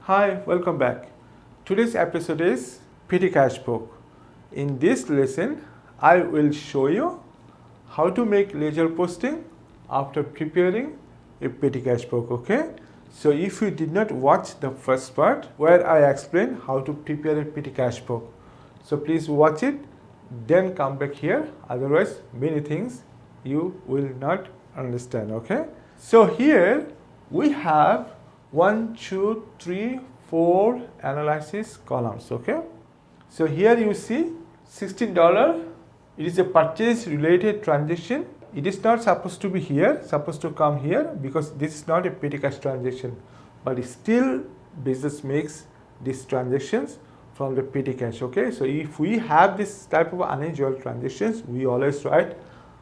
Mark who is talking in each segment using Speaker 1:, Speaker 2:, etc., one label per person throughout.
Speaker 1: Hi, welcome back. Today's episode is petty cash book. In this lesson, I will show you how to make ledger posting after preparing a petty cash book, okay? So if you did not watch the first part where I explained how to prepare a petty cash book, so please watch it, then come back here, otherwise many things you will not understand, okay? So here we have 1, 2, 3, 4 analysis columns, okay? So here you see $16, it is a purchase related transaction. It is not supposed to be here, supposed to come here because this is not a petty cash transaction, but still business makes these transactions from the petty cash, okay? So if we have this type of unusual transactions, we always write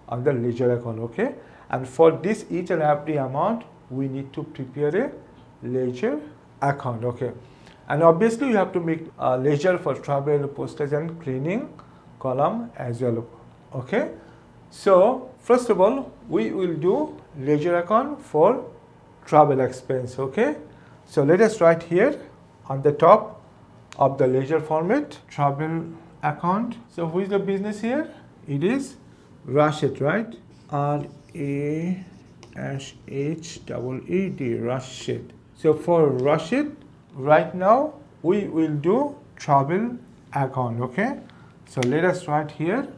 Speaker 1: on the ledger account, okay? And for this each and every amount, we need to prepare a ledger account, okay? And obviously you have to make a ledger for travel, postage and cleaning column as well, okay? So first of all, we will do ledger account for travel expense, okay? So let us write here on the top of the ledger format, travel account. So who is the business here? It is Rashid, right? R-A-S-H-E-E-D, Rashid. So for Rashid, right now we will do travel account, okay? So let us write here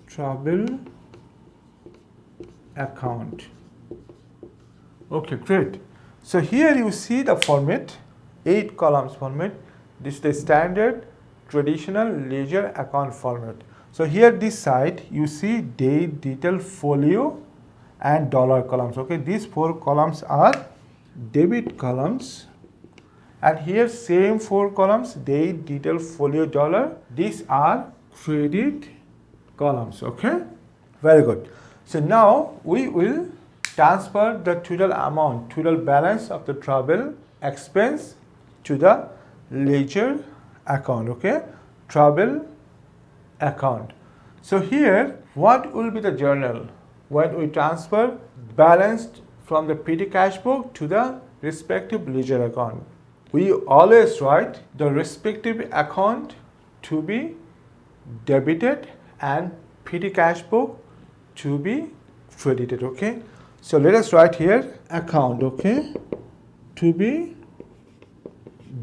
Speaker 1: travel account. Okay, great. So here you see the format, 8 columns format. This is the standard traditional ledger account format. So here this side you see date, detail, folio and dollar columns, okay? These 4 columns are debit columns, and here same 4 columns, date, detail, folio, dollar, these are credit columns, okay? Very good. So now we will transfer the total amount, total balance of the travel expense to the ledger account, okay? Travel account. So here what will be the journal when we transfer balance from the petty cash book to the respective ledger account? We always write the respective account to be debited and petty cash book to be credited, okay? So let us write here account, okay, to be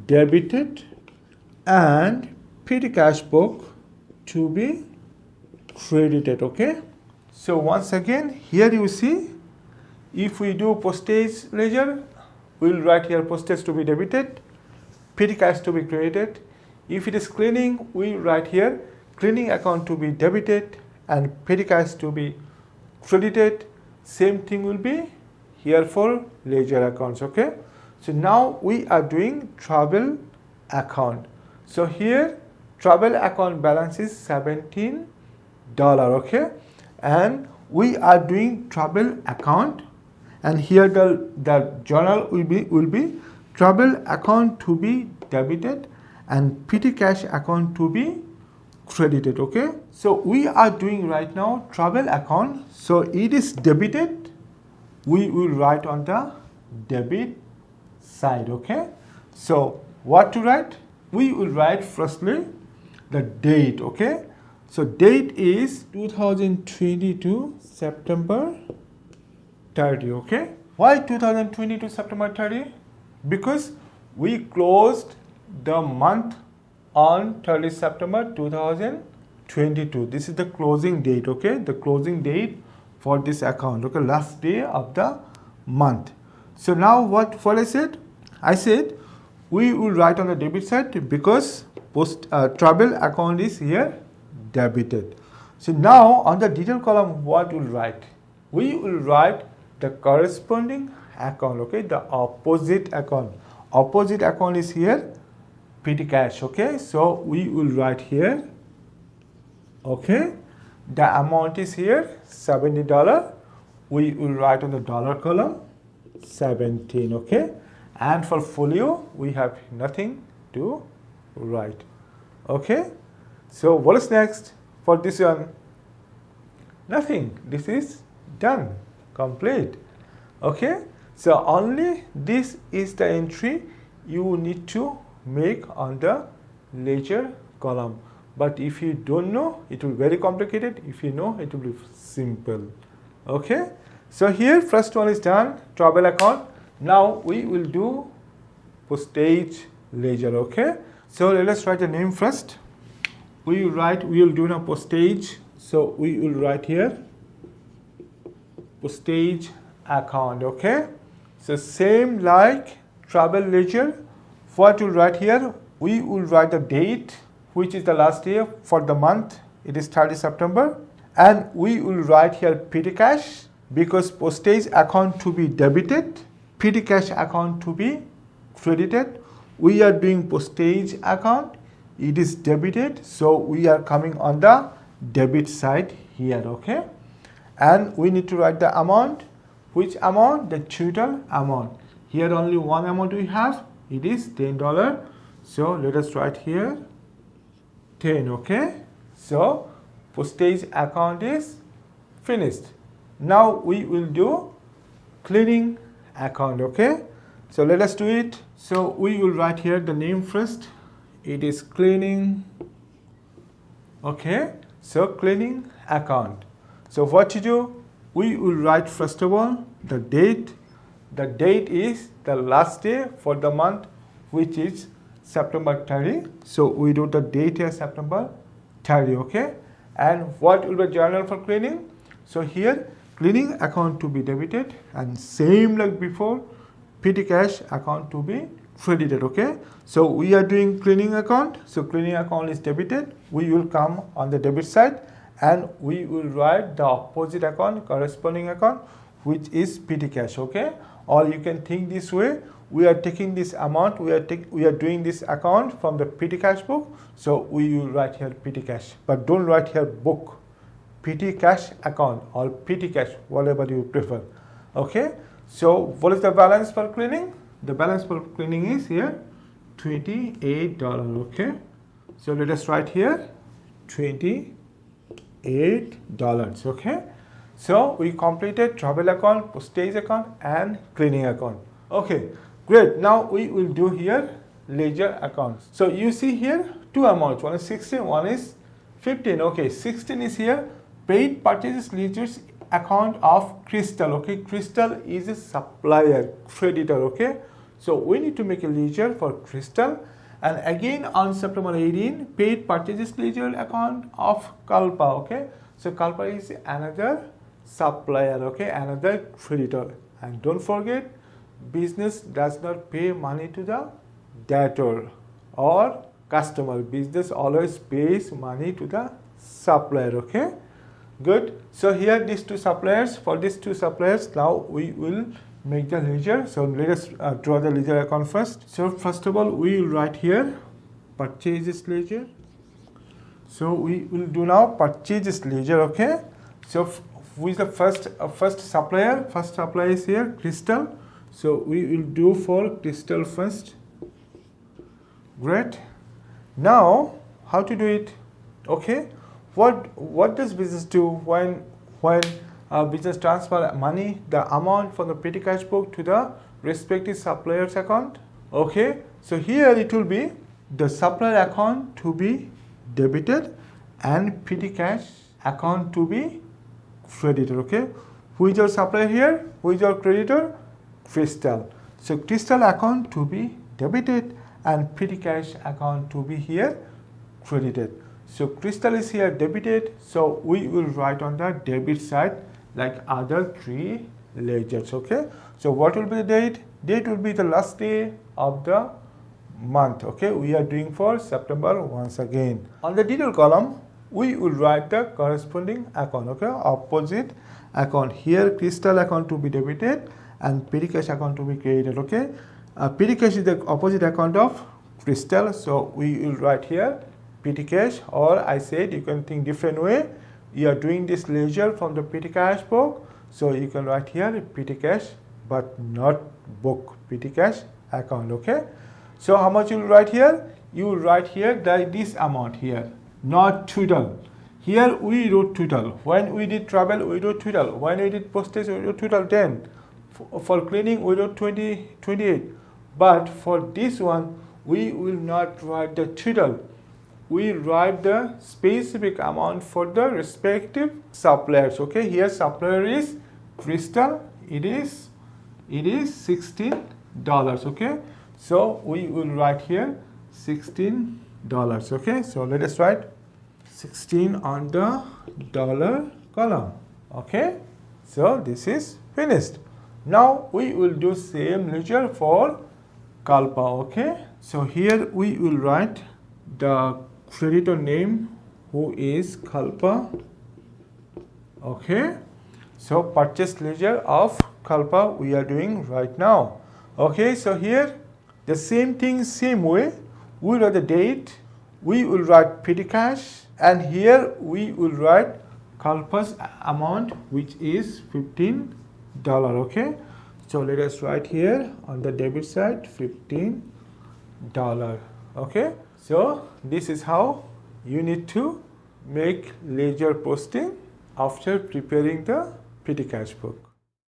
Speaker 1: debited and petty cash book to be credited, okay? So once again, here you see, if we do postage ledger, we will write here postage to be debited, petty cash to be credited. If it is cleaning, we write here cleaning account to be debited and petty cash to be credited. Same thing will be here for ledger accounts, okay? So now we are doing travel account. So here travel account balance is $17, okay? And we are doing travel account, and here the journal will be travel account to be debited and petty cash account to be credited, okay? So we are doing right now travel account, so it is debited, we will write on the debit side, okay? So what to write? We will write firstly the date, okay? So date is 2022 September 30, okay? Why 2022 September 30? Because we closed the month on 30 September 2022. This is the closing date, okay? The closing date for this account, okay? Last day of the month. So now what I said? I said we will write on the debit side because travel account is here debited. So now on the detail column, what we'll write? We will write the corresponding account, okay? The opposite account. Opposite account is here petty cash, okay? So we will write here, okay? The amount is here $70. We will write on the dollar column 17, okay? And for folio, we have nothing to write, okay? So what is next for this one? Nothing. This is done, complete, okay? So only this is the entry you need to make on the ledger column. But if you don't know, it will be very complicated. If you know, it will be simple. Okay. So here first one is done, travel account. Now we will do postage ledger. Okay. So let us write the name first. We will do now postage. So we will write here postage account. Okay. So same like travel ledger. What we'll write here, we will write the date, which is the last day for the month. It is 30 September. And we will write here petty cash, because postage account to be debited, petty cash account to be credited. We are doing postage account. It is debited. So we are coming on the debit side here. Okay. And we need to write the amount. Which amount? The total amount. Here only one amount we have. It is $10. So let us write here 10. Okay. So postage account is finished. Now we will do cleaning account. Okay. So let us do it. So we will write here the name first. It is cleaning. Okay. So cleaning account. So what to do? We will write first of all the date. The date is the last day for the month, which is September 30. So we do the date here September 30. Okay. And what will be journal for cleaning? So here cleaning account to be debited, and same like before, petty cash account to be credited. Okay. So we are doing cleaning account. So cleaning account is debited. We will come on the debit side, and we will write the opposite account, corresponding account, which is petty cash. Okay. Or you can think this way, we are taking this amount, we are doing this account from the petty cash book. So we will write here petty cash, but don't write here book, petty cash account or petty cash, whatever you prefer. Okay. So what is the balance for cleaning? The balance for cleaning is here $28. Okay. So let us write here $28. Okay. So we completed travel account, postage account, and cleaning account. Okay, great. Now we will do here ledger account. So you see here two amounts. One is 16, one is 15. Okay, 16 is here paid purchases ledgers account of Crystal. Okay, Crystal is a supplier, creditor. Okay, so we need to make a ledger for Crystal. And again on September 18, paid purchases ledger account of Kalpa. Okay, so Kalpa is another supplier. Okay, another creditor. And don't forget, business does not pay money to the debtor or customer. Business always pays money to the supplier. Okay, good. So here these two suppliers, for these two suppliers, now we will make the ledger. So let us draw the ledger account first. So first of all, we will write here purchases ledger. So we will do now purchases ledger. Okay, so who is the first supplier? First supplier is here Crystal. So we will do for Crystal first. Great. Now how to do it? Okay, what does business do when business transfer money, the amount from the petty cash book to the respective supplier's account? Okay, so here it will be the supplier account to be debited and petty cash account to be credited. Okay, who is your supplier here? Who is your creditor? Crystal. So Crystal account to be debited and petty cash account to be here credited. So Crystal is here debited, so we will write on the debit side like other three ledgers. Okay, so what will be the date? Date will be the last day of the month. Okay, we are doing for September once again. On the detail column, we will write the corresponding account. Okay, opposite account. Here Crystal account to be debited and petty cash account to be credited. Okay, petty cash is the opposite account of Crystal, so we will write here petty cash, or I said you can think different way. You are doing this ledger from the petty cash book, so you can write here petty cash, but not book, petty cash account. Okay, so how much you will write here? You will write here this amount here, not total. Here we wrote total. When we did travel, we wrote total. When we did postage, we wrote total 10. For cleaning, we wrote 28. But for this one, we will not write the total. We write the specific amount for the respective suppliers. Okay, here supplier is Crystal. It is $16. Okay, so we will write here $16. Okay, so let us write 16 on the dollar column. Okay, so this is finished. Now we will do same ledger for Kalpa. Okay, so here we will write the creditor name, who is Kalpa. Okay, so purchase ledger of Kalpa we are doing right now. Okay, so here the same thing, same way, we write the date, we will write petty cash, and here we will write Kalpa's amount, which is $15. Okay, so let us write here on the debit side $15. Okay, so this is how you need to make ledger posting after preparing the petty cash book.